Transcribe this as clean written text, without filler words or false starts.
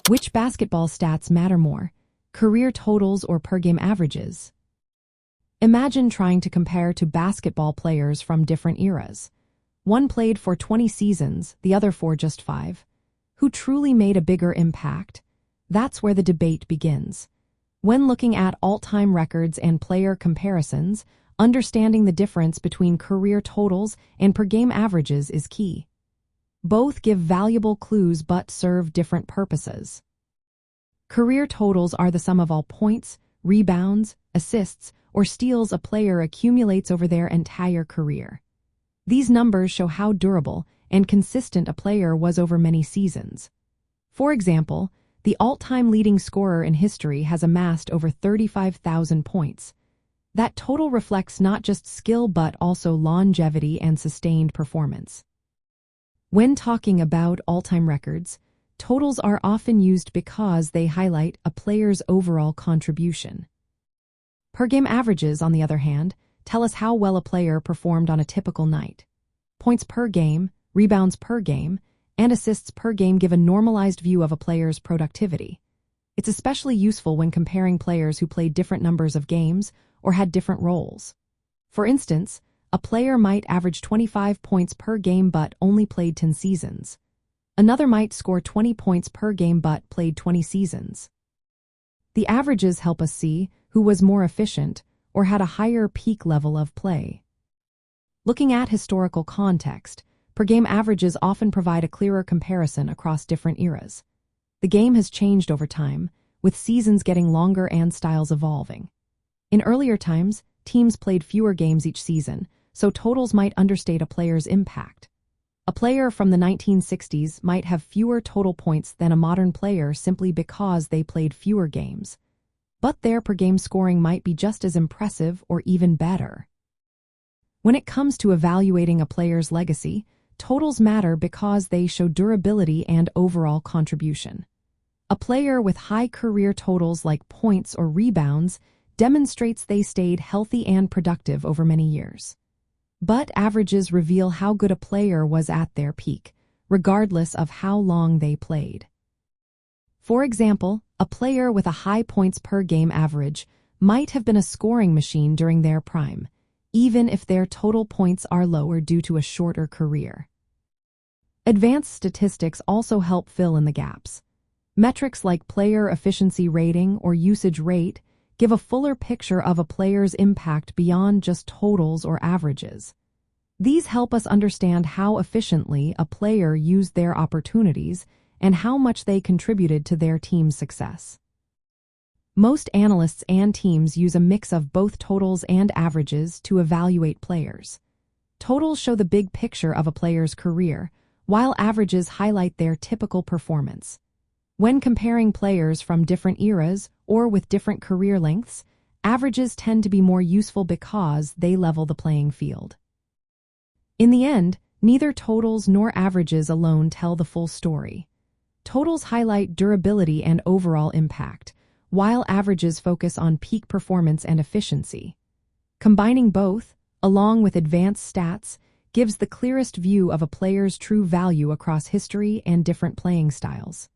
Which basketball stats matter more, career totals or per-game averages? Imagine trying to compare two basketball players from different eras. One played for 20 seasons, the other for just 5. Who truly made a bigger impact? That's where the debate begins. When looking at all-time records and player comparisons, understanding the difference between career totals and per-game averages is key. Both give valuable clues but serve different purposes. Career totals are the sum of all points, rebounds, assists, or steals a player accumulates over their entire career. These numbers show how durable and consistent a player was over many seasons. For example, the all-time leading scorer in history has amassed over 35,000 points. That total reflects not just skill but also longevity and sustained performance. When talking about all-time records, totals are often used because they highlight a player's overall contribution. Per-game averages, on the other hand, tell us how well a player performed on a typical night. Points per game, rebounds per game, and assists per game give a normalized view of a player's productivity. It's especially useful when comparing players who played different numbers of games or had different roles. For instance, a player might average 25 points per game but only played 10 seasons. Another might score 20 points per game but played 20 seasons. The averages help us see who was more efficient or had a higher peak level of play. Looking at historical context, per-game averages often provide a clearer comparison across different eras. The game has changed over time, with seasons getting longer and styles evolving. In earlier times, teams played fewer games each season, so totals might understate a player's impact. A player from the 1960s might have fewer total points than a modern player simply because they played fewer games. But their per-game scoring might be just as impressive or even better. When it comes to evaluating a player's legacy, totals matter because they show durability and overall contribution. A player with high career totals like points or rebounds demonstrates they stayed healthy and productive over many years. But averages reveal how good a player was at their peak, regardless of how long they played. For example, a player with a high points per game average might have been a scoring machine during their prime, even if their total points are lower due to a shorter career. Advanced statistics also help fill in the gaps. Metrics like player efficiency rating or usage rate give a fuller picture of a player's impact beyond just totals or averages. These help us understand how efficiently a player used their opportunities and how much they contributed to their team's success. Most analysts and teams use a mix of both totals and averages to evaluate players. Totals show the big picture of a player's career, while averages highlight their typical performance. When comparing players from different eras or with different career lengths, averages tend to be more useful because they level the playing field. In the end, neither totals nor averages alone tell the full story. Totals highlight durability and overall impact, while averages focus on peak performance and efficiency. Combining both, along with advanced stats, gives the clearest view of a player's true value across history and different playing styles.